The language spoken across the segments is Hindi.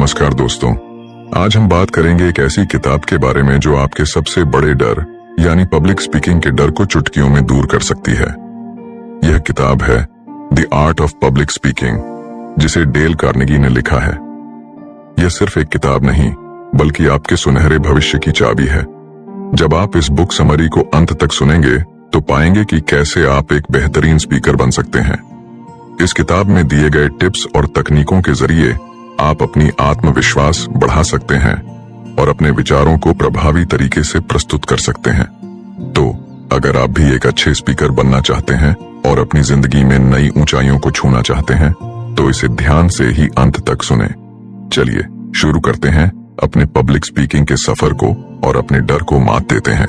नमस्कार दोस्तों, आज हम बात करेंगे एक ऐसी किताब के बारे में जो आपके सबसे बड़े डर यानी पब्लिक स्पीकिंग के डर को चुटकियों में दूर कर सकती है। यह किताब है the art of public speaking, जिसे डेल कार्नेगी ने लिखा है। यह सिर्फ एक किताब नहीं बल्कि आपके सुनहरे भविष्य की चाबी है। जब आप इस बुक समरी को अंत तक सुनेंगे तो पाएंगे कि कैसे आप एक बेहतरीन स्पीकर बन सकते हैं। इस किताब में दिए गए टिप्स और तकनीकों के जरिए आप अपनी आत्मविश्वास बढ़ा सकते हैं और अपने विचारों को प्रभावी तरीके से प्रस्तुत कर सकते हैं। तो अगर आप भी एक अच्छे स्पीकर बनना चाहते हैं और अपनी जिंदगी में नई ऊंचाइयों को छूना चाहते हैं तो इसे ध्यान से ही अंत तक सुनें। चलिए शुरू करते हैं अपने पब्लिक स्पीकिंग के सफर को और अपने डर को मात देते हैं।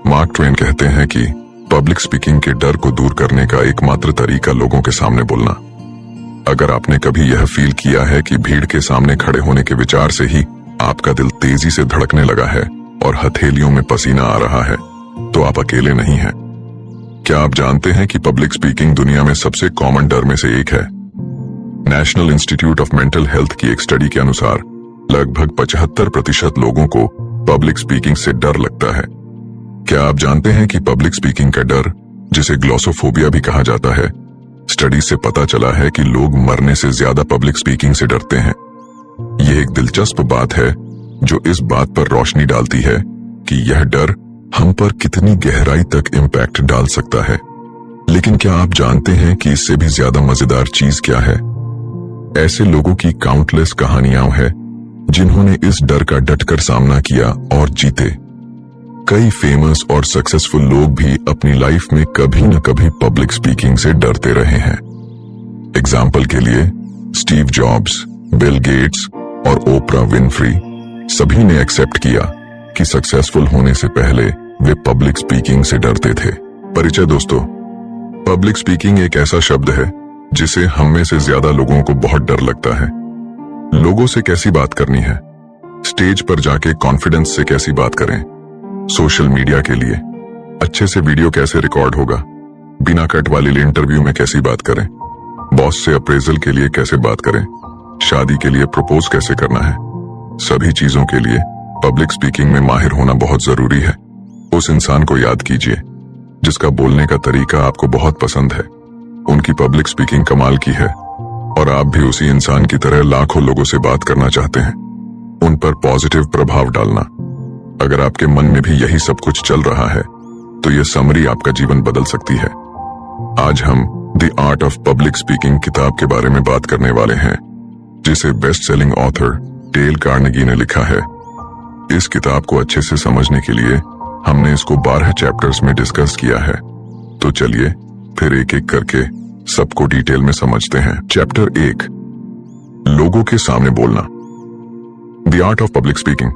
मार्क ट्वेन कहते हैं कि पब्लिक स्पीकिंग के डर को दूर करने का एकमात्र तरीका लोगों के सामने बोलना। अगर आपने कभी यह फील किया है कि भीड़ के सामने खड़े होने के विचार से ही आपका दिल तेजी से धड़कने लगा है और हथेलियों में पसीना आ रहा है, तो आप अकेले नहीं हैं। क्या आप जानते हैं कि पब्लिक स्पीकिंग दुनिया में सबसे कॉमन डर में से एक है? National institute of mental health की एक स्टडी के अनुसार लगभग 75% लोगों को पब्लिक स्पीकिंग से डर लगता है। क्या आप जानते हैं कि पब्लिक स्पीकिंग का डर, जिसे ग्लोसोफोबिया भी कहा जाता है, स्टडी से पता चला है कि लोग मरने से ज्यादा पब्लिक स्पीकिंग से डरते हैं। यह एक दिलचस्प बात है जो इस बात पर रोशनी डालती है कि यह डर हम पर कितनी गहराई तक इम्पैक्ट डाल सकता है। लेकिन क्या आप जानते हैं कि इससे भी ज्यादा मजेदार चीज क्या है? ऐसे लोगों की काउंटलेस कहानियां हैं जिन्होंने इस डर का डटकर सामना किया और जीते। कई फेमस और सक्सेसफुल लोग भी अपनी लाइफ में कभी न कभी पब्लिक स्पीकिंग से डरते रहे हैं। एग्जाम्पल के लिए स्टीव जॉब्स, बिल गेट्स और ओपरा विनफ्री सभी ने एक्सेप्ट किया कि सक्सेसफुल होने से पहले वे पब्लिक स्पीकिंग से डरते थे। परिचय दोस्तों, पब्लिक स्पीकिंग एक ऐसा शब्द है जिसे हम में से ज्यादा लोगों को बहुत डर लगता है। लोगों से कैसी बात करनी है, स्टेज पर जाके कॉन्फिडेंस से कैसी बात करें, सोशल मीडिया के लिए अच्छे से वीडियो कैसे रिकॉर्ड होगा, बिना कट वाली इंटरव्यू में कैसी बात करें, बॉस से अप्रेजल के लिए कैसे बात करें, शादी के लिए प्रपोज कैसे करना है। सभी चीजों के लिए पब्लिक स्पीकिंग में माहिर होना बहुत जरूरी है। उस इंसान को याद कीजिए जिसका बोलने का तरीका आपको बहुत पसंद है। उनकी पब्लिक स्पीकिंग कमाल की है और आप भी उसी इंसान की तरह लाखों लोगों से बात करना चाहते हैं, उन पर पॉजिटिव प्रभाव डालना। अगर आपके मन में भी यही सब कुछ चल रहा है तो यह समरी आपका जीवन बदल सकती है। आज हम the art of public speaking किताब के बारे में बात करने वाले हैं, जिसे best selling author Dale Carnegie ने लिखा है। इस किताब को अच्छे से समझने के लिए हमने इसको 12 चैप्टर्स में डिस्कस किया है। तो चलिए फिर एक एक करके सबको डिटेल में समझते हैं। चैप्टर 1, लोगों के सामने बोलना। The art of public speaking.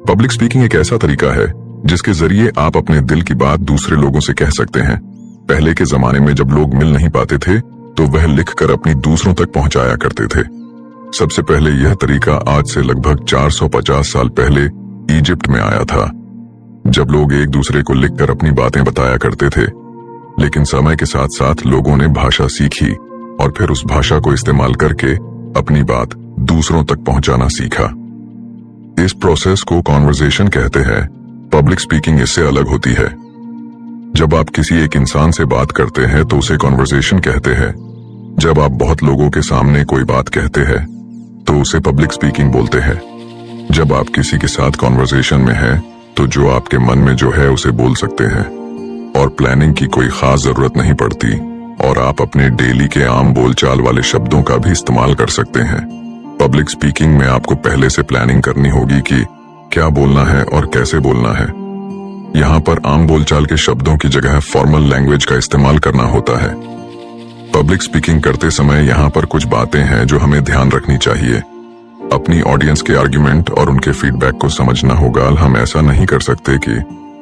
Public speaking एक ऐसा तरीका है जिसके जरिए आप अपने दिल की बात दूसरे लोगों से कह सकते हैं। पहले के जमाने में जब लोग मिल नहीं पाते थे तो वह लिखकर अपनी दूसरों तक पहुंचाया करते थे। सबसे पहले यह तरीका आज से लगभग 450 साल पहले इजिप्ट में आया था, जब लोग एक दूसरे को लिखकर अपनी बातें बताया करते थे। लेकिन समय के साथ साथ लोगों ने भाषा सीखी और फिर उस भाषा को इस्तेमाल करके अपनी बात दूसरों तक पहुंचाना सीखा। इस प्रोसेस को कॉन्वर्सेशन कहते हैं। पब्लिक स्पीकिंग इससे अलग होती है। जब आप किसी एक इंसान से बात करते हैं तो उसे कॉन्वर्सेशन कहते हैं। जब आप बहुत लोगों के सामने कोई बात कहते हैं तो उसे पब्लिक स्पीकिंग बोलते हैं। जब आप किसी के साथ कॉन्वर्सेशन में हैं तो जो आपके मन में जो है उसे बोल सकते हैं और प्लानिंग की कोई खास जरूरत नहीं पड़ती और आप अपने डेली के आम बोलचाल वाले शब्दों का भी इस्तेमाल कर सकते हैं। पब्लिक स्पीकिंग में आपको पहले से प्लानिंग करनी होगी कि क्या बोलना है और कैसे बोलना है। यहाँ पर आम बोलचाल के शब्दों की जगह फॉर्मल लैंग्वेज का इस्तेमाल करना होता है। पब्लिक स्पीकिंग करते समय यहाँ पर कुछ बातें हैं जो हमें ध्यान रखनी चाहिए। अपनी ऑडियंस के आर्ग्यूमेंट और उनके फीडबैक को समझना होगा। हम ऐसा नहीं कर सकते कि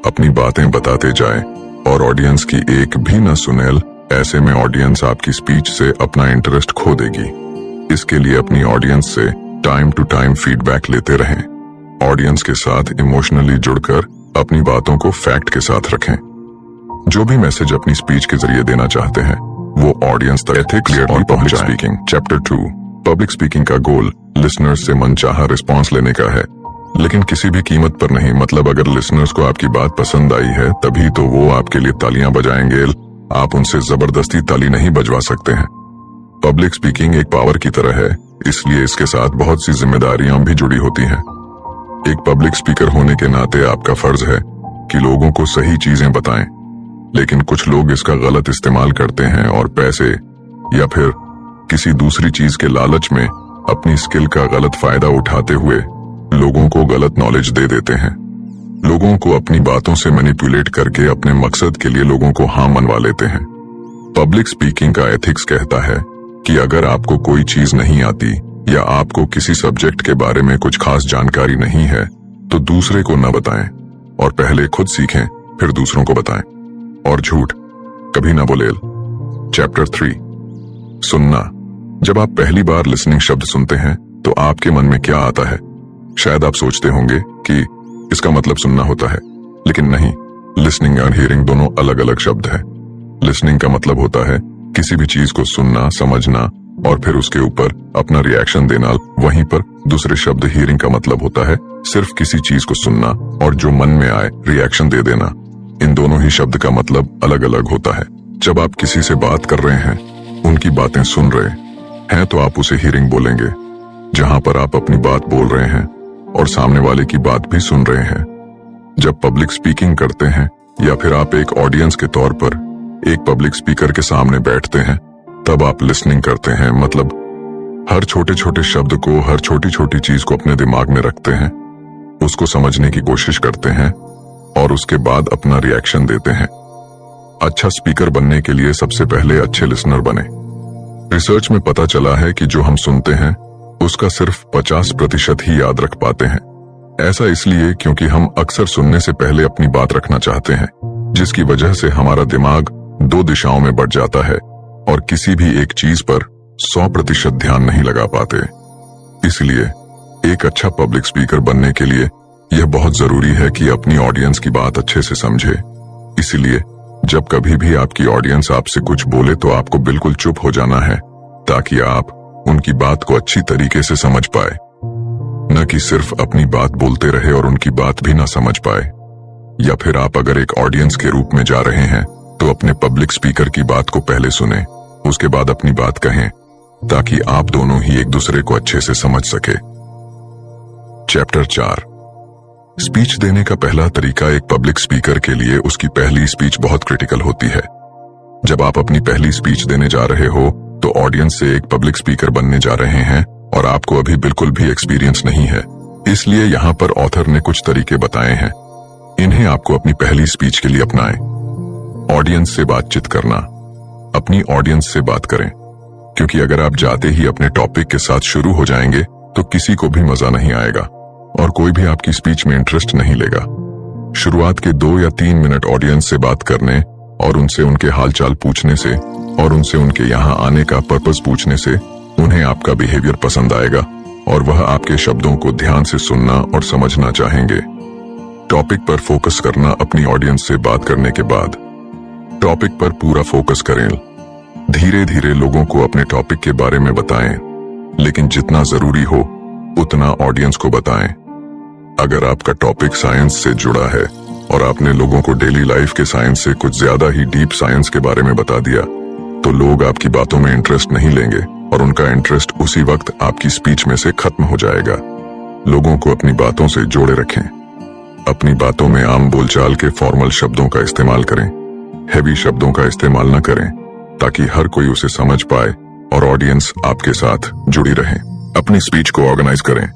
अपनी बातें बताते जाएं और ऑडियंस की एक भी न सुने। ऐसे में ऑडियंस आपकी स्पीच से अपना इंटरेस्ट खो देगी। इसके लिए अपनी ऑडियंस से टाइम टू टाइम फीडबैक लेते रहें। ऑडियंस के साथ इमोशनली जुड़कर अपनी बातों को फैक्ट के साथ रखें। जो भी मैसेज अपनी स्पीच के जरिए देना चाहते हैं वो ऑडियंस तक क्लियरली पहुंचाएं। स्पीकिंग। चैप्टर 2, पब्लिक स्पीकिंग का गोल लिसनर्स से मनचाहा रिस्पॉन्स लेने का है, लेकिन किसी भी कीमत पर नहीं। मतलब अगर लिसनर्स को आपकी बात पसंद आई है तभी तो वो आपके लिए तालियां बजाएंगे। आप उनसे जबरदस्ती ताली नहीं बजवा सकते हैं। पब्लिक स्पीकिंग एक पावर की तरह है, इसलिए इसके साथ बहुत सी जिम्मेदारियां भी जुड़ी होती हैं। एक पब्लिक स्पीकर होने के नाते आपका फर्ज है कि लोगों को सही चीजें बताएं, लेकिन कुछ लोग इसका गलत इस्तेमाल करते हैं और पैसे या फिर किसी दूसरी चीज के लालच में अपनी स्किल का गलत फायदा उठाते हुए लोगों को गलत नॉलेज दे देते हैं। लोगों को अपनी बातों से मैनिपुलेट करके अपने मकसद के लिए लोगों को हाँ मनवा लेते हैं। पब्लिक स्पीकिंग का एथिक्स कहता है कि अगर आपको कोई चीज नहीं आती या आपको किसी सब्जेक्ट के बारे में कुछ खास जानकारी नहीं है तो दूसरे को न बताएं और पहले खुद सीखें फिर दूसरों को बताएं। और झूठ कभी ना बोले। चैप्टर 3 सुनना। जब आप पहली बार लिसनिंग शब्द सुनते हैं तो आपके मन में क्या आता है? शायद आप सोचते होंगे कि इसका मतलब सुनना होता है, लेकिन नहीं। लिसनिंग और हियरिंग दोनों अलग अलग शब्द हैं। लिसनिंग का मतलब होता है किसी भी चीज को सुनना, समझना और फिर उसके ऊपर अपना रिएक्शन देना। वहीं पर दूसरे शब्द हियरिंग का मतलब होता है सिर्फ किसी चीज को सुनना और जो मन में आए रिएक्शन दे देना। इन दोनों ही शब्द का मतलब अलग अलग होता है। जब आप किसी से बात कर रहे हैं, उनकी बातें सुन रहे हैं तो आप उसे हियरिंग बोलेंगे, जहां पर आप अपनी बात बोल रहे हैं और सामने वाले की बात भी सुन रहे हैं। जब पब्लिक स्पीकिंग करते हैं या फिर आप एक ऑडियंस के तौर पर एक पब्लिक स्पीकर के सामने बैठते हैं, तब आप लिसनिंग करते हैं। मतलब हर छोटे छोटे शब्द को, हर छोटी छोटी चीज को अपने दिमाग में रखते हैं, उसको समझने की कोशिश करते हैं और उसके बाद अपना रिएक्शन देते हैं। अच्छा स्पीकर बनने के लिए सबसे पहले अच्छे लिसनर बने। रिसर्च में पता चला है कि जो हम सुनते हैं उसका सिर्फ 50% ही याद रख पाते हैं। ऐसा इसलिए क्योंकि हम अक्सर सुनने से पहले अपनी बात रखना चाहते हैं, जिसकी वजह से हमारा दिमाग 2 दिशाओं में बढ़ जाता है और किसी भी एक चीज पर 100% ध्यान नहीं लगा पाते। इसलिए एक अच्छा पब्लिक स्पीकर बनने के लिए यह बहुत जरूरी है कि अपनी ऑडियंस की बात अच्छे से समझे। इसलिए जब कभी भी आपकी ऑडियंस आपसे कुछ बोले तो आपको बिल्कुल चुप हो जाना है, ताकि आप उनकी बात को अच्छी तरीके से समझ पाए, न कि सिर्फ अपनी बात बोलते रहे और उनकी बात भी ना समझ पाए। या फिर आप अगर एक ऑडियंस के रूप में जा रहे हैं तो अपने पब्लिक स्पीकर की बात को पहले सुने, उसके बाद अपनी बात कहें, ताकि आप दोनों ही एक दूसरे को अच्छे से समझ सके। चैप्टर 4 स्पीच देने का पहला तरीका। एक पब्लिक स्पीकर के लिए उसकी पहली स्पीच बहुत क्रिटिकल होती है। जब आप अपनी पहली स्पीच देने जा रहे हो तो ऑडियंस से एक पब्लिक स्पीकर बनने जा रहे हैं और आपको अभी बिल्कुल भी एक्सपीरियंस नहीं है। इसलिए यहाँ पर ऑथर ने कुछ तरीके बताए हैं, इन्हें आपको अपनी पहली स्पीच के लिए अपनाएं। ऑडियंस से बातचीत करना। अपनी ऑडियंस से बात करें, क्योंकि अगर आप जाते ही अपने टॉपिक के साथ शुरू हो जाएंगे तो किसी को भी मजा नहीं आएगा और कोई भी आपकी स्पीच में इंटरेस्ट नहीं लेगा। शुरुआत के 2 या 3 मिनट ऑडियंस से बात करने और उनसे उनके हालचाल पूछने से और उनसे उनके यहाँ आने का पर्पस पूछने से उन्हें आपका बिहेवियर पसंद आएगा और वह आपके शब्दों को ध्यान से सुनना और समझना चाहेंगे। टॉपिक पर फोकस करना। अपनी ऑडियंस से बात करने के बाद टॉपिक पर पूरा फोकस करें। धीरे धीरे लोगों को अपने टॉपिक के बारे में बताएं, लेकिन जितना जरूरी हो उतना ऑडियंस को बताएं। अगर आपका टॉपिक साइंस से जुड़ा है और आपने लोगों को डेली लाइफ के साइंस से कुछ ज्यादा ही डीप साइंस के बारे में बता दिया तो लोग आपकी बातों में इंटरेस्ट नहीं लेंगे और उनका इंटरेस्ट उसी वक्त आपकी स्पीच में से खत्म हो जाएगा। लोगों को अपनी बातों से जोड़े रखें। अपनी बातों में आम बोलचाल के फॉर्मल शब्दों का इस्तेमाल करें, हैवी शब्दों का इस्तेमाल न करें, ताकि हर कोई उसे समझ पाए और ऑडियंस आपके साथ जुड़ी रहे। अपनी स्पीच को ऑर्गेनाइज करें।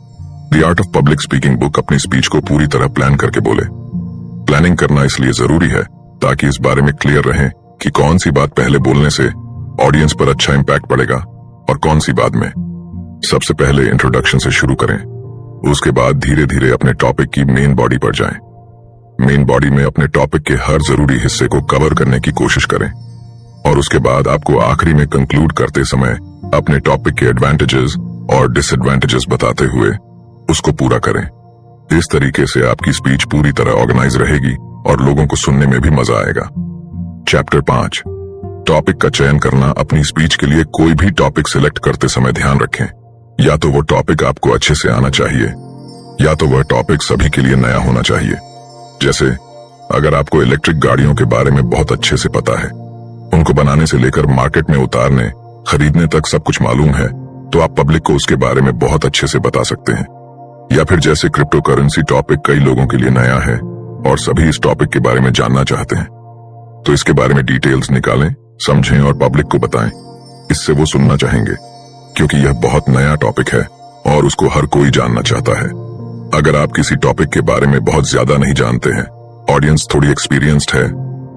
The art of public speaking book अपनी स्पीच को पूरी तरह प्लान करके बोले। प्लानिंग करना इसलिए जरूरी है ताकि इस बारे में क्लियर रहे कि कौन सी बात पहले बोलने से ऑडियंस पर अच्छा इम्पैक्ट पड़ेगा और कौन सी बाद में। सबसे पहले इंट्रोडक्शन से शुरू करें, उसके बाद धीरे धीरे अपने टॉपिक की मेन बॉडी पर जाएं। मेन बॉडी में अपने टॉपिक के हर जरूरी हिस्से को कवर करने की कोशिश करें और उसके बाद आपको आखिरी में कंक्लूड करते समय अपने टॉपिक के एडवांटेजेस और डिसएडवांटेजेस बताते हुए उसको पूरा करें। इस तरीके से आपकी स्पीच पूरी तरह ऑर्गेनाइज रहेगी और लोगों को सुनने में भी मजा आएगा। चैप्टर 5 टॉपिक का चयन करना। अपनी स्पीच के लिए कोई भी टॉपिक सिलेक्ट करते समय ध्यान रखें या तो वो टॉपिक आपको अच्छे से आना चाहिए या तो वह टॉपिक सभी के लिए नया होना चाहिए। जैसे अगर आपको इलेक्ट्रिक गाड़ियों के बारे में बहुत अच्छे से पता है, उनको बनाने से लेकर मार्केट में उतारने खरीदने तक सब कुछ मालूम है, तो आप पब्लिक को उसके बारे में बहुत अच्छे से बता सकते हैं। या फिर जैसे क्रिप्टो करेंसी टॉपिक कई लोगों के लिए नया है और सभी इस टॉपिक के बारे में जानना चाहते हैं, तो इसके बारे में डिटेल्स निकालें, समझें और पब्लिक को बताएं। इससे वो सुनना चाहेंगे, क्योंकि यह बहुत नया टॉपिक है और उसको हर कोई जानना चाहता है। अगर आप किसी टॉपिक के बारे में बहुत ज्यादा नहीं जानते हैं, ऑडियंस थोड़ी एक्सपीरियंस्ड है,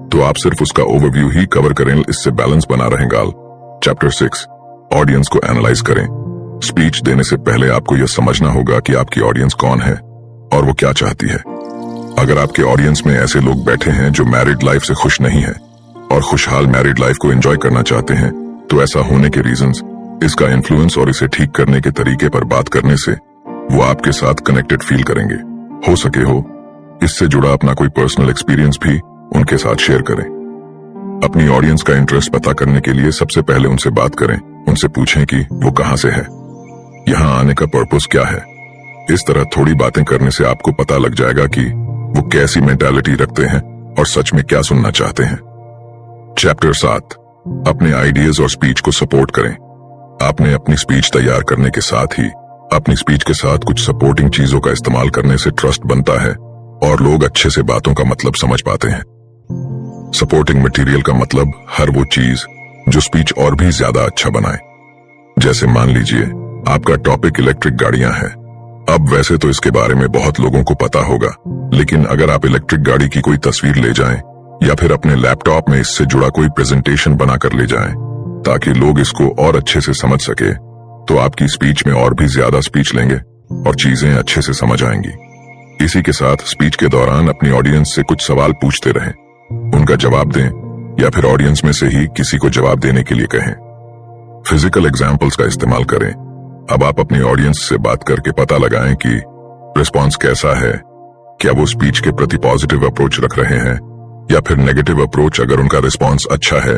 तो आप सिर्फ उसका ओवरव्यू ही कवर करें, इससे बैलेंस बना रहेगा। चैप्टर 6, ऑडियंस को एनालाइज करें। स्पीच देने से पहले आपको यह समझना होगा कि आपकी ऑडियंस कौन है और वो क्या चाहती है। अगर आपके ऑडियंस में ऐसे लोग बैठे हैं जो मैरिड लाइफ से खुश नहीं है और खुशहाल मैरिड लाइफ को एंजॉय करना चाहते हैं, तो ऐसा होने के रीजंस, इसका इन्फ्लुएंस और इसे ठीक करने के तरीके पर बात करने से वो आपके साथ कनेक्टेड फील करेंगे। हो सके हो इससे जुड़ा अपना कोई पर्सनल एक्सपीरियंस भी उनके साथ शेयर करें। अपनी ऑडियंस का इंटरेस्ट पता करने के लिए सबसे पहले उनसे बात करें। उनसे पूछें कि वो कहां से है, यहां आने का पर्पस क्या है। इस तरह थोड़ी बातें करने से आपको पता लग जाएगा कि वो कैसी मेंटालिटी रखते हैं और सच में क्या सुनना चाहते हैं। चैप्टर 7, अपने आइडियाज और स्पीच को सपोर्ट करें। आपने अपनी स्पीच तैयार करने के साथ ही अपनी स्पीच के साथ कुछ सपोर्टिंग चीजों का इस्तेमाल करने से ट्रस्ट बनता है और लोग अच्छे से बातों का मतलब समझ पाते हैं। सपोर्टिंग मटेरियल का मतलब हर वो चीज जो स्पीच और भी ज्यादा अच्छा बनाए। जैसे मान लीजिए आपका टॉपिक इलेक्ट्रिक गाड़ियां है। अब वैसे तो इसके बारे में बहुत लोगों को पता होगा, लेकिन अगर आप इलेक्ट्रिक गाड़ी की कोई तस्वीर ले जाएं या फिर अपने लैपटॉप में इससे जुड़ा कोई प्रेजेंटेशन बनाकर ले जाएं ताकि लोग इसको और अच्छे से समझ सके, तो आपकी स्पीच में और भी ज्यादा स्पीच लेंगे और चीजें अच्छे से समझ आएंगी। इसी के साथ स्पीच के दौरान अपनी ऑडियंस से कुछ सवाल पूछते रहें, उनका जवाब दें या फिर ऑडियंस में से ही किसी को जवाब देने के लिए कहें। फिजिकल एग्जाम्पल्स का इस्तेमाल करें। अब आप अपनी ऑडियंस से बात करके पता लगाएं कि रिस्पॉन्स कैसा है, क्या वो स्पीच के प्रति पॉजिटिव अप्रोच रख रहे हैं या फिर नेगेटिव अप्रोच। अगर उनका रिस्पॉन्स अच्छा है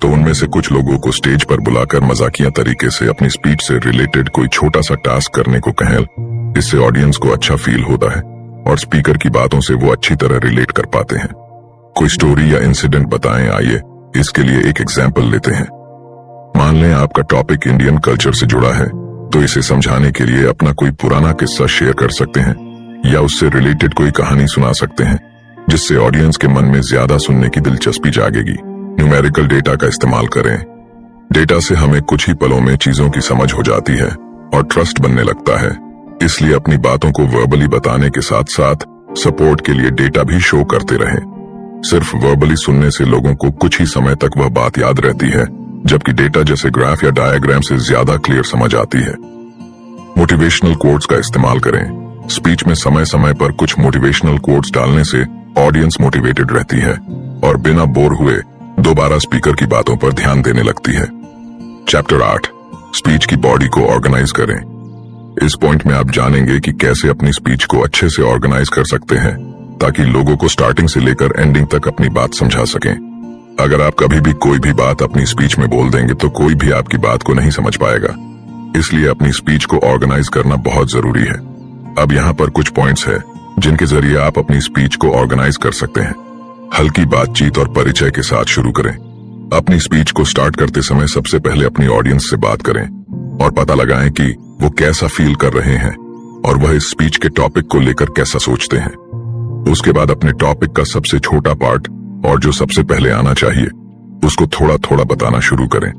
तो उनमें से कुछ लोगों को स्टेज पर बुलाकर मजाकिया तरीके से अपनी स्पीच से रिलेटेड कोई छोटा सा टास्क करने को कहें। इससे ऑडियंस को अच्छा फील होता है और स्पीकर की बातों से वो अच्छी तरह रिलेट कर पाते हैं। कोई स्टोरी या इंसिडेंट बताएं। आइए इसके लिए एक एग्जाम्पल लेते हैं। मान लें आपका टॉपिक इंडियन कल्चर से जुड़ा है, तो इसे समझाने के लिए अपना कोई पुराना किस्सा शेयर कर सकते हैं या उससे रिलेटेड कोई कहानी सुना सकते हैं, जिससे ऑडियंस के मन में ज्यादा सुनने की दिलचस्पी जागेगी। न्यूमेरिकल डेटा का इस्तेमाल करें। डेटा से हमें कुछ ही पलों में चीजों की समझ हो जाती है और ट्रस्ट बनने लगता है। इसलिए अपनी बातों को वर्बली बताने के साथ साथ सपोर्ट के लिए डेटा भी शो करते रहें। सिर्फ वर्बली सुनने से लोगों को कुछ ही समय तक वह बात याद रहती है, जबकि डेटा जैसे ग्राफ या डायग्राम से ज्यादा क्लियर समझ आती है। मोटिवेशनल कोट्स का इस्तेमाल करें। स्पीच में समय समय पर कुछ मोटिवेशनल कोट्स डालने से ऑडियंस मोटिवेटेड रहती है और बिना बोर हुए दोबारा स्पीकर की बातों पर ध्यान देने लगती है। चैप्टर 8, स्पीच की बॉडी को ऑर्गेनाइज करें। इस पॉइंट में आप जानेंगे कि कैसे अपनी स्पीच को अच्छे से ऑर्गेनाइज कर सकते हैं ताकि लोगों को स्टार्टिंग से लेकर एंडिंग तक अपनी बात समझा सकें। अगर आप कभी भी कोई भी बात अपनी स्पीच में बोल देंगे तो कोई भी आपकी बात को नहीं समझ पाएगा। इसलिए अपनी स्पीच को ऑर्गेनाइज करना बहुत जरूरी है। अब यहाँ पर कुछ पॉइंट्स है जिनके जरिए आप अपनी स्पीच को ऑर्गेनाइज कर सकते हैं। हल्की बातचीत और परिचय के साथ शुरू करें। अपनी स्पीच को स्टार्ट करते समय सबसे पहले अपनी ऑडियंस से बात करें और पता लगाएं कि वो कैसा फील कर रहे हैं और वह इस स्पीच के टॉपिक को लेकर कैसा सोचते हैं। उसके बाद अपने टॉपिक का सबसे छोटा पार्ट और जो सबसे पहले आना चाहिए उसको थोड़ा थोड़ा बताना शुरू करें।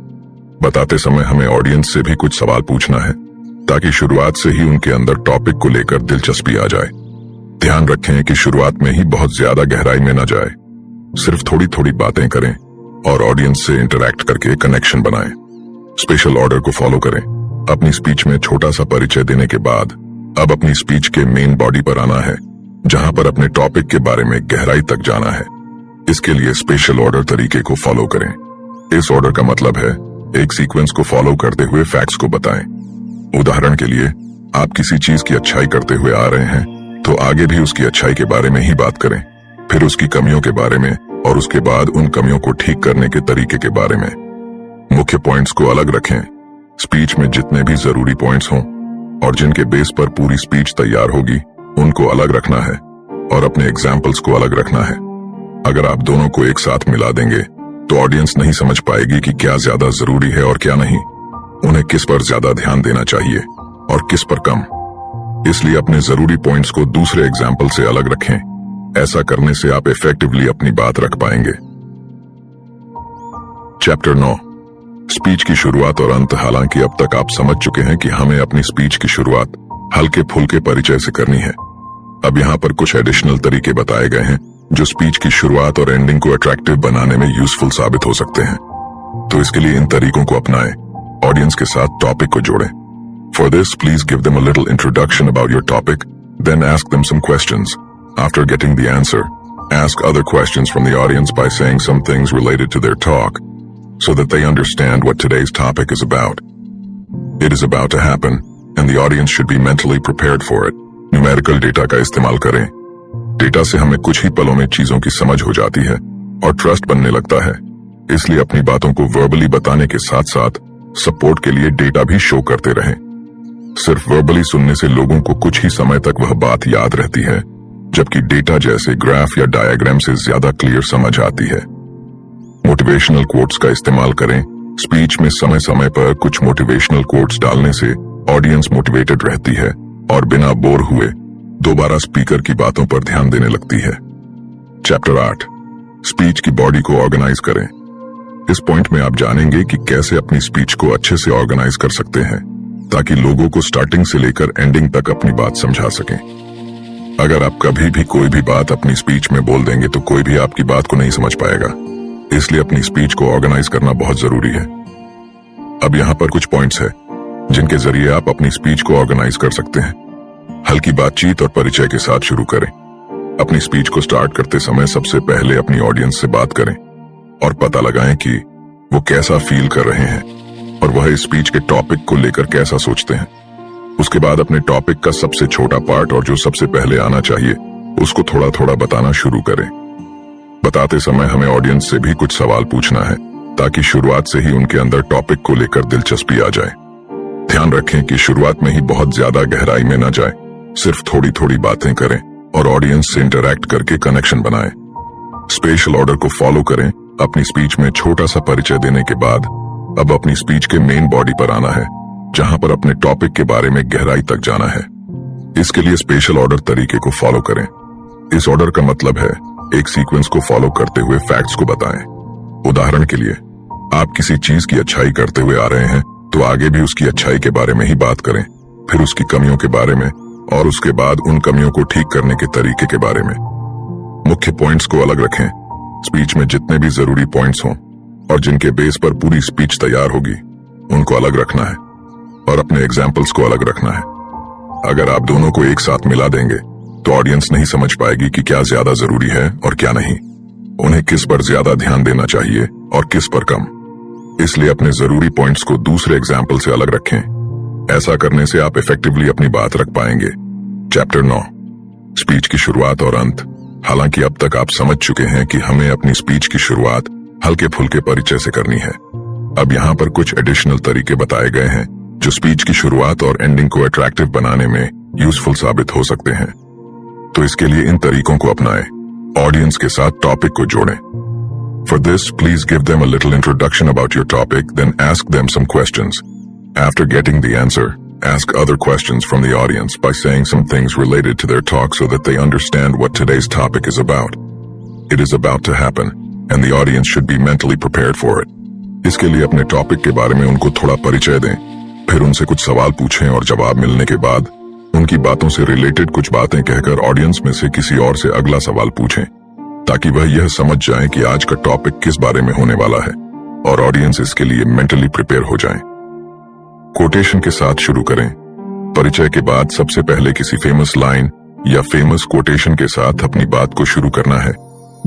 बताते समय हमें ऑडियंस से भी कुछ सवाल पूछना है ताकि शुरुआत से ही उनके अंदर टॉपिक को लेकर दिलचस्पी आ जाए। ध्यान रखें कि शुरुआत में ही बहुत ज्यादा गहराई में न जाए। सिर्फ थोड़ी थोड़ी बातें करें और ऑडियंस से इंटरैक्ट करके कनेक्शन बनाएं। स्पेशल ऑर्डर को फॉलो करें। अपनी स्पीच में छोटा सा परिचय देने के बाद अब अपनी स्पीच के मेन बॉडी पर आना है, जहां पर अपने टॉपिक के बारे में गहराई तक जाना है। इसके लिए स्पेशल ऑर्डर तरीके को फॉलो करें। इस ऑर्डर का मतलब है एक सीक्वेंस को फॉलो करते हुए फैक्ट्स को बताएं। उदाहरण के लिए आप किसी चीज की अच्छाई करते हुए आ रहे हैं तो आगे भी उसकी अच्छाई के बारे में ही बात करें, फिर उसकी कमियों के बारे में और उसके बाद उन कमियों को ठीक करने के तरीके के बारे में। मुख्य पॉइंट्स को अलग रखें। स्पीच में जितने भी जरूरी पॉइंट्स हों और जिनके बेस पर पूरी स्पीच तैयार होगी उनको अलग रखना है और अपने एग्जाम्पल्स को अलग रखना है। अगर आप दोनों को एक साथ मिला देंगे तो ऑडियंस नहीं समझ पाएगी कि क्या ज्यादा जरूरी है और क्या नहीं, उन्हें किस पर ज्यादा ध्यान देना चाहिए और किस पर कम। इसलिए अपने जरूरी पॉइंट्स को दूसरे एग्जाम्पल से अलग रखें। ऐसा करने से आप इफेक्टिवली अपनी बात रख पाएंगे। चैप्टर 9, स्पीच की शुरुआत और अंत। हालांकि अब तक आप समझ चुके हैं कि हमें अपनी स्पीच की शुरुआत हल्के फुल्के परिचय से करनी है। अब यहाँ पर कुछ एडिशनल तरीके बताए गए हैं जो स्पीच की शुरुआत और एंडिंग को अट्रैक्टिव बनाने में यूजफुल साबित हो सकते हैं। तो इसके लिए इन तरीकों को अपनाएं, ऑडियंस के साथ टॉपिक को जोड़ें। For this please give them a little introduction about your topic, then ask them some questions. After getting the answer, ask other questions from the audience by saying some things related to their talk so that they understand what today's topic is about. It is about to happen and the audience should be mentally prepared for it. Numerical data का इस्तेमाल करें। डेटा से हमें कुछ ही पलों में चीजों की समझ हो जाती है और ट्रस्ट बनने लगता है। इसलिए अपनी बातों को वर्बली बताने के साथ साथ सपोर्ट के लिए डेटा भी शो करते रहें। सिर्फ वर्बली सुनने से लोगों को कुछ ही समय तक वह बात याद रहती है, जबकि डेटा जैसे ग्राफ या डायग्राम से ज्यादा क्लियर समझ आती है। मोटिवेशनल कोट्स का इस्तेमाल करें। स्पीच में समय समय पर कुछ मोटिवेशनल कोट्स डालने से ऑडियंस मोटिवेटेड रहती है और बिना बोर हुए दोबारा स्पीकर की बातों पर ध्यान देने लगती है। चैप्टर 8, स्पीच की बॉडी को ऑर्गेनाइज करें। इस पॉइंट में आप जानेंगे कि कैसे अपनी स्पीच को अच्छे से ऑर्गेनाइज कर सकते हैं ताकि लोगों को स्टार्टिंग से लेकर एंडिंग तक अपनी बात समझा सकें। अगर आप कभी भी कोई भी बात अपनी स्पीच में बोल देंगे तो कोई भी आपकी बात को नहीं समझ पाएगा। इसलिए अपनी स्पीच को ऑर्गेनाइज करना बहुत जरूरी है। अब यहाँ पर कुछ पॉइंट्स हैं जिनके जरिए आप अपनी स्पीच को ऑर्गेनाइज कर सकते हैं। हल्की बातचीत और परिचय के साथ शुरू करें। अपनी स्पीच को स्टार्ट करते समय सबसे पहले अपनी ऑडियंस से बात करें और पता लगाएं कि वो कैसा फील कर रहे हैं और वह इस स्पीच के टॉपिक को लेकर कैसा सोचते हैं। उसके बाद अपने टॉपिक का सबसे छोटा पार्ट और जो सबसे पहले आना चाहिए उसको थोड़ा थोड़ा बताना शुरू करें। बताते समय हमें ऑडियंस से भी कुछ सवाल पूछना है ताकि शुरुआत से ही उनके अंदर टॉपिक को लेकर दिलचस्पी आ जाए। ध्यान रखें कि शुरुआत में ही बहुत ज्यादा गहराई में न जाए, सिर्फ थोड़ी थोड़ी बातें करें और ऑडियंस से इंटरैक्ट करके कनेक्शन बनाएं। स्पेशल ऑर्डर को फॉलो करें। अपनी स्पीच में छोटा सा परिचय देने के बाद अब अपनी स्पीच के मेन बॉडी पर आना है, जहां पर अपने टॉपिक के बारे में गहराई तक जाना है। इसके लिए स्पेशल ऑर्डर तरीके को फॉलो करें। इस ऑर्डर का मतलब है एक सीक्वेंस को फॉलो करते हुए फैक्ट्स को बताएं। उदाहरण के लिए, आप किसी चीज की अच्छाई करते हुए आ रहे हैं तो आगे भी उसकी अच्छाई के बारे में ही बात करें, फिर उसकी कमियों के बारे में और उसके बाद उन कमियों को ठीक करने के तरीके के बारे में। मुख्य पॉइंट्स को अलग रखें। स्पीच में जितने भी जरूरी पॉइंट्स हों और जिनके बेस पर पूरी स्पीच तैयार होगी उनको अलग रखना है और अपने एग्जाम्पल्स को अलग रखना है। अगर आप दोनों को एक साथ मिला देंगे तो ऑडियंस नहीं समझ पाएगी कि क्या ज्यादा जरूरी है और क्या नहीं, उन्हें किस पर ज्यादा ध्यान देना चाहिए और किस पर कम। इसलिए अपने जरूरी पॉइंट्स को दूसरे एग्जाम्पल से अलग रखें। ऐसा करने से आप इफेक्टिवली अपनी बात रख पाएंगे। चैप्टर 9, स्पीच की शुरुआत और अंत। हालांकि अब तक आप समझ चुके हैं कि हमें अपनी स्पीच की शुरुआत हल्के फुल्के परिचय से करनी है। अब यहाँ पर कुछ एडिशनल तरीके बताए गए हैं जो स्पीच की शुरुआत और एंडिंग को अट्रैक्टिव बनाने में यूजफुल साबित हो सकते हैं। तो इसके लिए इन तरीकों को अपनाएं। ऑडियंस के साथ टॉपिक को जोड़ें। For this, please give them a little introduction about your topic, then ask them some questions. After getting the answer, ask other questions from the audience by saying some things related to their talk so that they understand what today's topic is about. It is about to happen, and the audience should be mentally prepared for it. इसके लिए अपने टॉपिक के बारे में उनको थोड़ा परिचय दें, फिर उनसे कुछ सवाल पूछें और जवाब मिलने के बाद उनकी बातों से रिलेटेड कुछ बातें कहकर ऑडियंस में से किसी और से अगला सवाल पूछें ताकि वह यह समझ जाए कि आज का टॉपिक किस बारे में होने वाला है और ऑडियंस इसके लिए मेंटली प्रिपेयर हो जाए। कोटेशन के साथ शुरू करें। परिचय के बाद सबसे पहले किसी फेमस लाइन या फेमस कोटेशन के साथ अपनी बात को शुरू करना है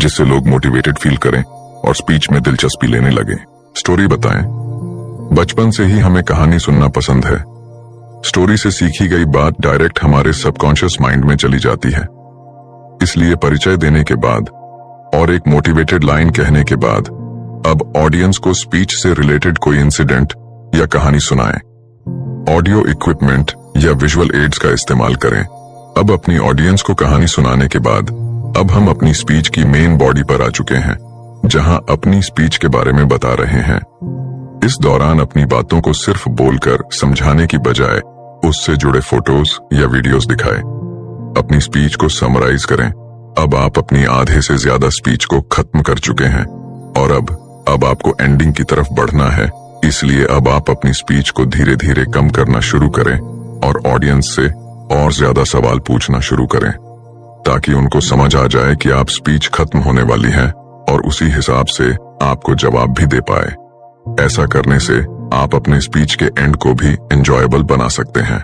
जिससे लोग मोटिवेटेड फील करें और स्पीच में दिलचस्पी लेने लगे। स्टोरी बताएं। बचपन से ही हमें कहानी सुनना पसंद है। स्टोरी से सीखी गई बात डायरेक्ट हमारे सबकॉन्शियस माइंड में चली जाती है। इसलिए परिचय देने के बाद और एक मोटिवेटेड लाइन कहने के बाद अब ऑडियंस को स्पीच से रिलेटेड कोई इंसिडेंट या कहानी सुनाएं। ऑडियो इक्विपमेंट या विजुअल एड्स का इस्तेमाल करें। अब अपनी ऑडियंस को कहानी सुनाने के बाद अब हम अपनी स्पीच की मेन बॉडी पर आ चुके हैं, जहां अपनी स्पीच के बारे में बता रहे हैं। इस दौरान अपनी बातों को सिर्फ बोलकर समझाने की बजाय उससे जुड़े फोटोज या वीडियोस दिखाएं। अपनी स्पीच को समराइज करें। अब आप अपनी आधे से ज्यादा स्पीच को खत्म कर चुके हैं और अब आपको एंडिंग की तरफ बढ़ना है। इसलिए अब आप अपनी स्पीच को धीरे धीरे कम करना शुरू करें और ऑडियंस से और ज्यादा सवाल पूछना शुरू करें, ताकि उनको समझ आ जाए कि आप स्पीच खत्म होने वाली है और उसी हिसाब से आपको जवाब भी दे पाए। ऐसा करने से आप अपने स्पीच के एंड को भी एंजॉयबल बना सकते हैं।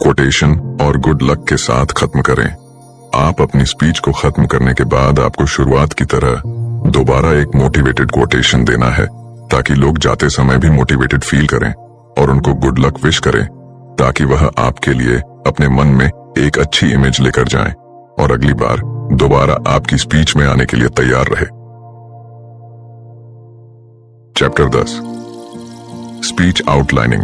कोटेशन और गुड लक के साथ खत्म करें। आप अपनी स्पीच को खत्म करने के बाद आपको शुरुआत की तरह दोबारा एक मोटिवेटेड कोटेशन देना है, ताकि लोग जाते समय भी मोटिवेटेड फील करें और उनको गुड लक विश करें, ताकि वह आपके लिए अपने मन में एक अच्छी इमेज लेकर जाएं और अगली बार दोबारा आपकी स्पीच में आने के लिए तैयार रहे। Chapter 10 speech outlining.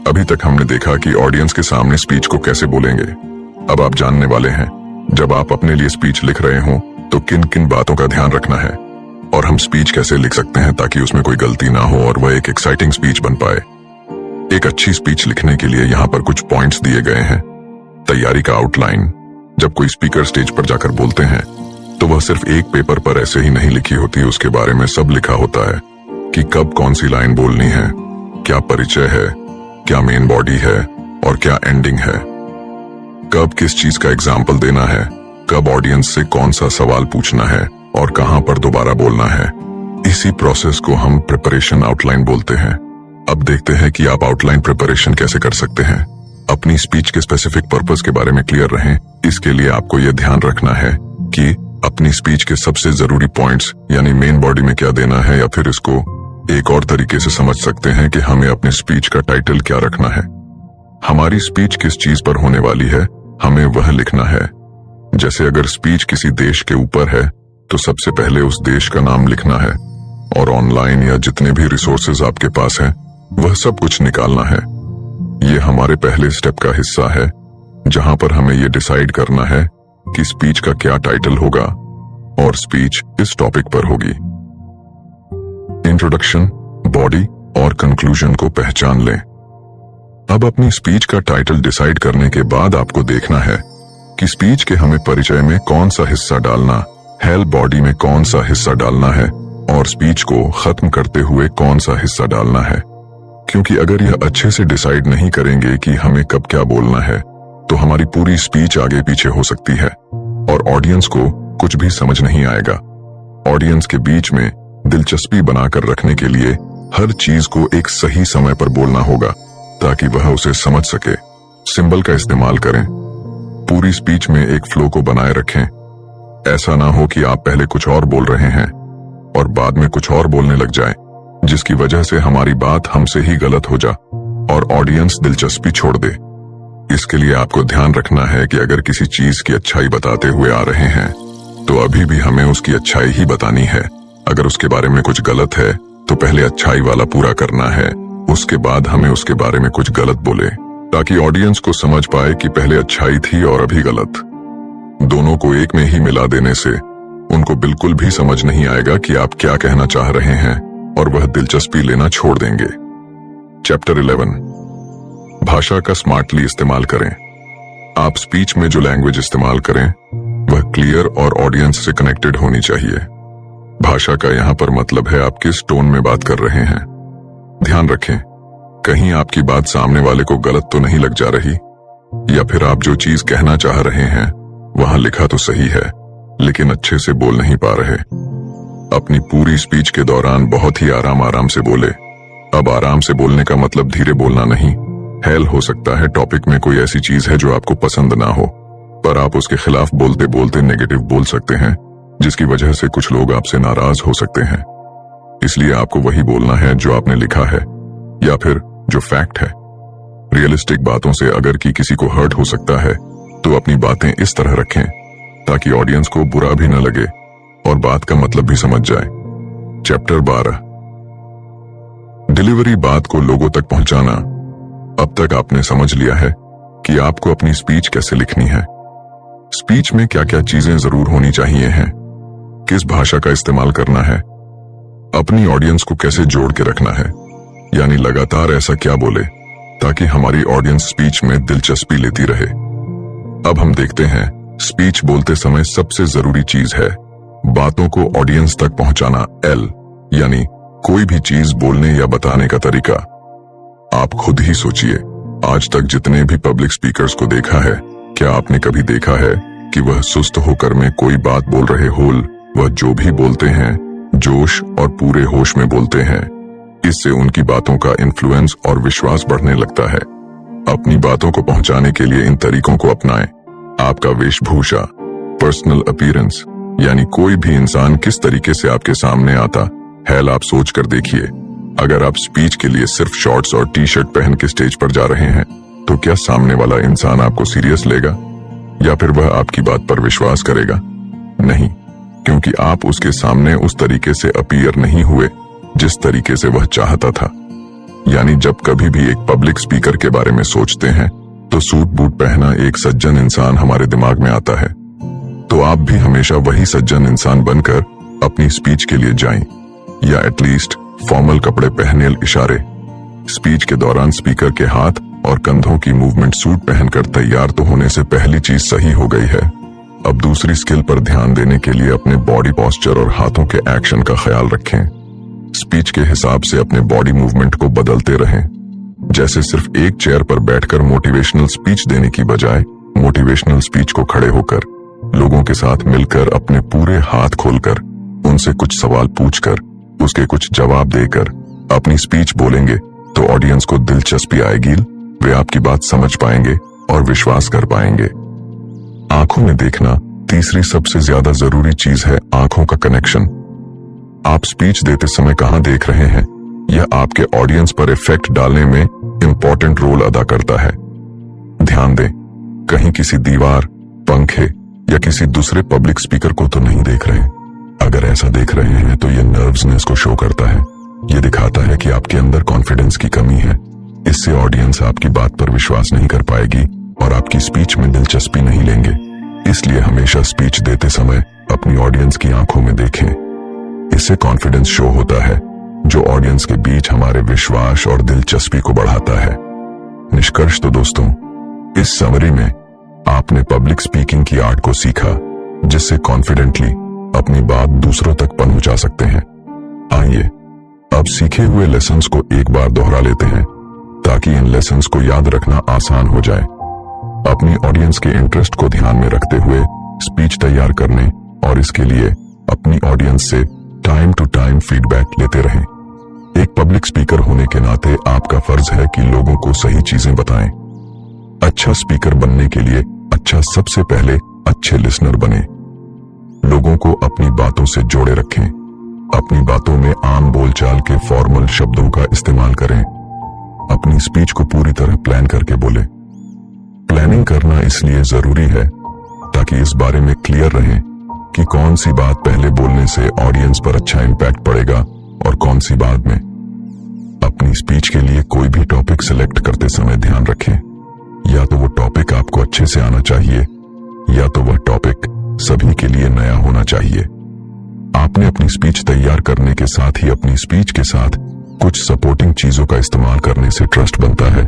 अभी तक हमने देखा कि ऑडियंस के सामने स्पीच को कैसे बोलेंगे। अब आप जानने वाले हैं, जब आप अपने लिए स्पीच लिख रहे हो तो किन किन बातों का ध्यान रखना है और हम स्पीच कैसे लिख सकते हैं ताकि उसमें कोई गलती ना हो और वह एक एक्साइटिंग स्पीच बन पाए। एक अच्छी स्पीच लिखने के लिए यहाँ पर कुछ पॉइंट्स दिए गए हैं। तैयारी का आउटलाइन। जब कोई स्पीकर स्टेज पर जाकर बोलते हैं तो वह सिर्फ एक पेपर पर ऐसे ही नहीं लिखी होती, उसके बारे में सब लिखा होता है कि कब कौन सी लाइन बोलनी है, क्या परिचय है, क्या मेन बॉडी है और क्या एंडिंग है, कब किस चीज का एग्जाम्पल देना है, कब ऑडियंस से कौन सा सवाल पूछना है और कहां पर दोबारा बोलना है। इसी प्रोसेस को हम प्रिपरेशन आउटलाइन बोलते हैं। अब देखते हैं कि आप आउटलाइन प्रिपरेशन कैसे कर सकते हैं। अपनी स्पीच के स्पेसिफिक पर्पस के बारे में क्लियर रहें। इसके लिए आपको यह ध्यान रखना है कि अपनी स्पीच के सबसे जरूरी पॉइंट्स यानी मेन बॉडी में क्या देना है, या फिर इसको एक और तरीके से समझ सकते हैं कि हमें अपने स्पीच का टाइटल क्या रखना है। हमारी स्पीच किस चीज पर होने वाली है, हमें वह लिखना है। जैसे अगर स्पीच किसी देश के ऊपर है तो सबसे पहले उस देश का नाम लिखना है और ऑनलाइन या जितने भी रिसोर्सेज आपके पास हैं वह सब कुछ निकालना है। ये हमारे पहले स्टेप का हिस्सा है, जहां पर हमें ये डिसाइड करना है कि स्पीच का क्या टाइटल होगा और स्पीच इस टॉपिक पर होगी। इंट्रोडक्शन, बॉडी और कंक्लूजन को पहचान लें। अब अपनी स्पीच का टाइटल डिसाइड करने के बाद आपको देखना है कि स्पीच के हमें परिचय में कौन सा हिस्सा डालना, हेल बॉडी में कौन सा हिस्सा डालना है और स्पीच को खत्म करते हुए कौन सा हिस्सा डालना है। क्योंकि अगर यह अच्छे से डिसाइड नहीं करेंगे कि हमें कब क्या बोलना है तो हमारी पूरी स्पीच आगे पीछे हो सकती है और ऑडियंस को कुछ भी समझ नहीं आएगा। ऑडियंस के बीच में दिलचस्पी बनाकर रखने के लिए हर चीज को एक सही समय पर बोलना होगा ताकि वह उसे समझ सके। सिंबल का इस्तेमाल करें। पूरी स्पीच में एक फ्लो को बनाए रखें। ऐसा ना हो कि आप पहले कुछ और बोल रहे हैं और बाद में कुछ और बोलने लग जाएं, जिसकी वजह से हमारी बात हमसे ही गलत हो जा और ऑडियंस दिलचस्पी छोड़ दे। इसके लिए आपको ध्यान रखना है कि अगर किसी चीज की अच्छाई बताते हुए आ रहे हैं तो अभी भी हमें उसकी अच्छाई ही बतानी है। अगर उसके बारे में कुछ गलत है तो पहले अच्छाई वाला पूरा करना है, उसके बाद हमें उसके बारे में कुछ गलत बोले, ताकि ऑडियंस को समझ पाए कि पहले अच्छाई थी और अभी गलत। दोनों को एक में ही मिला देने से उनको बिल्कुल भी समझ नहीं आएगा कि आप क्या कहना चाह रहे हैं और वह दिलचस्पी लेना छोड़ देंगे। चैप्टर 11 भाषा का स्मार्टली इस्तेमाल करें। आप स्पीच में जो लैंग्वेज इस्तेमाल करें वह क्लियर और ऑडियंस से कनेक्टेड होनी चाहिए। भाषा का यहाँ पर मतलब है आप किस टोन में बात कर रहे हैं। ध्यान रखें, कहीं आपकी बात सामने वाले को गलत तो नहीं लग जा रही, या फिर आप जो चीज कहना चाह रहे हैं वहां लिखा तो सही है लेकिन अच्छे से बोल नहीं पा रहे। अपनी पूरी स्पीच के दौरान बहुत ही आराम से बोले। अब आराम से बोलने का मतलब धीरे बोलना नहीं। हेल हो सकता है टॉपिक में कोई ऐसी चीज है जो आपको पसंद ना हो, पर आप उसके खिलाफ बोलते बोलते नेगेटिव बोल सकते हैं, जिसकी वजह से कुछ लोग आपसे नाराज हो सकते हैं। इसलिए आपको वही बोलना है जो आपने लिखा है या फिर जो फैक्ट है। रियलिस्टिक बातों से अगर कि किसी को हर्ट हो सकता है तो अपनी बातें इस तरह रखें ताकि ऑडियंस को बुरा भी न लगे और बात का मतलब भी समझ जाए। चैप्टर 12 डिलीवरी बात को लोगों तक पहुंचाना। अब तक आपने समझ लिया है कि आपको अपनी स्पीच कैसे लिखनी है। स्पीच में क्या क्या चीजें जरूर होनी चाहिए हैं, किस भाषा का इस्तेमाल करना है, अपनी ऑडियंस को कैसे जोड़ के रखना है, यानी लगातार ऐसा क्या बोले ताकि हमारी ऑडियंस स्पीच में दिलचस्पी लेती रहे। अब हम देखते हैं स्पीच बोलते समय सबसे जरूरी चीज है बातों को ऑडियंस तक पहुंचाना। एल यानी कोई भी चीज बोलने या बताने का तरीका। आप खुद ही सोचिए, आज तक जितने भी पब्लिक स्पीकर्स को देखा है, क्या आपने कभी देखा है कि वह सुस्त होकर में कोई बात बोल रहे होल? वह जो भी बोलते हैं जोश और पूरे होश में बोलते हैं। इससे उनकी बातों का इन्फ्लुएंस और विश्वास बढ़ने लगता है। अपनी बातों को पहुंचाने के लिए इन तरीकों को अपनाएं। आपका वेशभूषा, पर्सनल अपीयरेंस, यानी कोई भी इंसान किस तरीके से आपके सामने आता है, आप सोच कर देखिए। अगर आप स्पीच के लिए सिर्फ शॉर्ट्स और टी शर्ट पहन के स्टेज पर जा रहे हैं तो क्या सामने वाला इंसान आपको सीरियस लेगा या फिर वह आपकी बात पर विश्वास करेगा? नहीं, क्योंकि आप उसके सामने उस तरीके से अपीयर नहीं हुए जिस तरीके से वह चाहता था। यानी जब कभी भी एक पब्लिक स्पीकर के बारे में सोचते हैं तो सूट बूट पहना एक सज्जन इंसान हमारे दिमाग में आता है। तो आप भी हमेशा वही सज्जन इंसान बनकर अपनी स्पीच के लिए जाएं, या एटलीस्ट फॉर्मल कपड़े पहने। इशारे। स्पीच के दौरान स्पीकर के हाथ और कंधों की मूवमेंट सूट पहनकर तैयार तो होने से पहली चीज सही हो गई है। अब दूसरी स्किल पर ध्यान देने के लिए अपने बॉडी पोस्चर और हाथों के एक्शन का ख्याल रखें। स्पीच के हिसाब से अपने बॉडी मूवमेंट को बदलते रहें। जैसे सिर्फ एक चेयर पर बैठकर मोटिवेशनल स्पीच देने की बजाय मोटिवेशनल स्पीच को खड़े होकर, लोगों के साथ मिलकर, अपने पूरे हाथ खोलकर, उनसे कुछ सवाल पूछकर, उसके कुछ जवाब देकर अपनी स्पीच बोलेंगे तो ऑडियंस को दिलचस्पी आएगी, वे आपकी बात समझ पाएंगे और विश्वास कर पाएंगे। आंखों में देखना तीसरी सबसे ज्यादा जरूरी चीज है। आंखों का कनेक्शन। आप स्पीच देते समय कहां देख रहे हैं, यह आपके ऑडियंस पर इफेक्ट डालने में इंपॉर्टेंट रोल अदा करता है। ध्यान दें, कहीं किसी दीवार, पंखे या किसी दूसरे पब्लिक स्पीकर को तो नहीं देख रहे। अगर ऐसा देख रहे हैं तो यह नर्वसनेस को शो करता है। यह दिखाता है कि आपके अंदर कॉन्फिडेंस की कमी है। इससे ऑडियंस आपकी बात पर विश्वास नहीं कर पाएगी और आपकी स्पीच में दिलचस्पी नहीं लेंगे। इसलिए हमेशा स्पीच देते समय अपनी ऑडियंस की आंखों में देखें। इससे कॉन्फिडेंस शो होता है जो ऑडियंस के बीच हमारे विश्वास और दिलचस्पी को बढ़ाता है। निष्कर्ष तो दोस्तों, इस समरी में आपने पब्लिक स्पीकिंग की आर्ट को सीखा, जिससे कॉन्फिडेंटली अपनी बात दूसरों तक पहुंचा सकते हैं। आइए अब सीखे हुए लेसन्स को एक बार दोहरा लेते हैं ताकि इन लेसन्स को याद रखना आसान हो जाए। अपनी ऑडियंस के इंटरेस्ट को ध्यान में रखते हुए स्पीच तैयार करने और इसके लिए अपनी ऑडियंस से टाइम टू टाइम फीडबैक लेते रहें। एक पब्लिक स्पीकर होने के नाते आपका फर्ज है कि लोगों को सही चीजें बताएं। अच्छा स्पीकर बनने के लिए सबसे पहले अच्छे लिसनर बने। लोगों को अपनी बातों से जोड़े रखें। अपनी बातों में आम बोलचाल के फॉर्मल शब्दों का इस्तेमाल करें। अपनी स्पीच को पूरी तरह प्लान करके बोलें। प्लानिंग करना इसलिए जरूरी है ताकि इस बारे में क्लियर रहें कि कौन सी बात पहले बोलने से ऑडियंस पर अच्छा इम्पैक्ट पड़ेगा और कौन सी बाद में। अपनी स्पीच के लिए कोई भी टॉपिक सिलेक्ट करते समय ध्यान रखें, या तो वो टॉपिक आपको अच्छे से आना चाहिए या तो वह टॉपिक सभी के लिए नया होना चाहिए। आपने अपनी स्पीच तैयार करने के साथ ही अपनी स्पीच के साथ कुछ सपोर्टिंग चीजों का इस्तेमाल करने से ट्रस्ट बनता है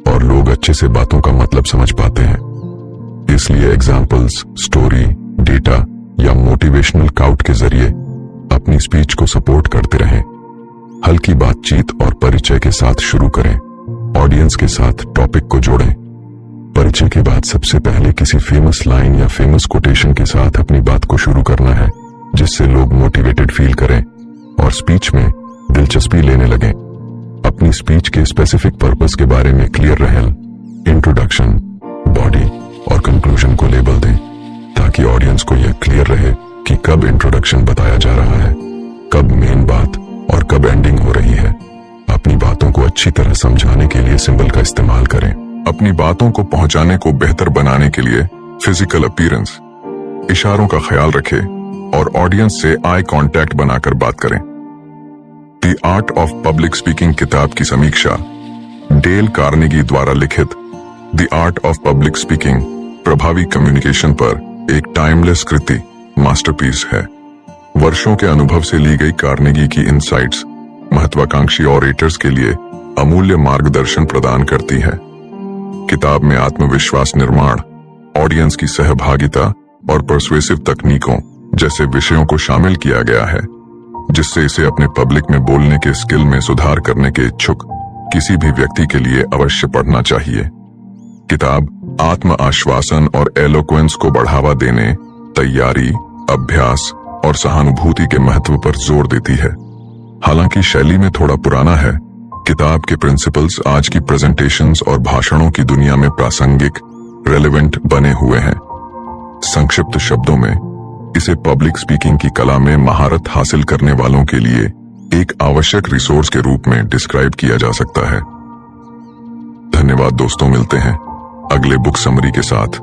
और लोग अच्छे से बातों का मतलब समझ पाते हैं। इसलिए एग्जाम्पल्स, स्टोरी, डेटा या मोटिवेशनल काउट के जरिए अपनी स्पीच को सपोर्ट करते रहें। हल्की बातचीत और परिचय के साथ शुरू करें। ऑडियंस के साथ टॉपिक को जोड़ें। परिचय के बाद सबसे पहले किसी फेमस लाइन या फेमस कोटेशन के साथ अपनी बात को शुरू करना है, जिससे लोग मोटिवेटेड फील करें और स्पीच में दिलचस्पी लेने लगें। अपनी स्पीच के स्पेसिफिक पर्पस के बारे में क्लियर रहें। इंट्रोडक्शन, बॉडी और कंक्लूजन को लेबल दें ताकि ऑडियंस को यह क्लियर रहे कि कब इंट्रोडक्शन बताया जा रहा है, कब मेन बात और कब एंडिंग हो रही है। अपनी बातों को अच्छी तरह समझाने के लिए सिंबल का इस्तेमाल करें। अपनी बातों को पहुंचाने को बेहतर बनाने के लिए फिजिकल अपीयरेंस, इशारों का ख्याल रखें और ऑडियंस से आई कांटेक्ट बनाकर बात करें। The art of public speaking किताब की समीक्षा डेल कार्नेगी द्वारा लिखित the art of public speaking प्रभावी कम्युनिकेशन पर एक टाइमलेस कृति मास्टरपीस है। वर्षों के अनुभव से ली गई कार्नेगी की इनसाइट्स महत्वाकांक्षी ऑरेटर्स के लिए अमूल्य मार्गदर्शन प्रदान करती है। किताब में आत्मविश्वास निर्माण, ऑडियंस की सहभागिता और पर्सुएसिव तकनीकों जैसे विषयों को शामिल किया गया है, जिससे इसे अपने पब्लिक में बोलने के स्किल में सुधार करने के इच्छुक किसी भी व्यक्ति के लिए अवश्य पढ़ना चाहिए। किताब आत्म आश्वासन और एलोक्वेंस को बढ़ावा देने, तैयारी, अभ्यास और सहानुभूति के महत्व पर जोर देती है। हालांकि शैली में थोड़ा पुराना है, किताब के प्रिंसिपल्स आज की प्रेजेंटेशंस और भाषणों की दुनिया में प्रासंगिक, रेलेवेंट बने हुए हैं। संक्षिप्त शब्दों में इसे पब्लिक स्पीकिंग की कला में महारत हासिल करने वालों के लिए एक आवश्यक रिसोर्स के रूप में डिस्क्राइब किया जा सकता है। धन्यवाद दोस्तों, मिलते हैं अगले बुक समरी के साथ।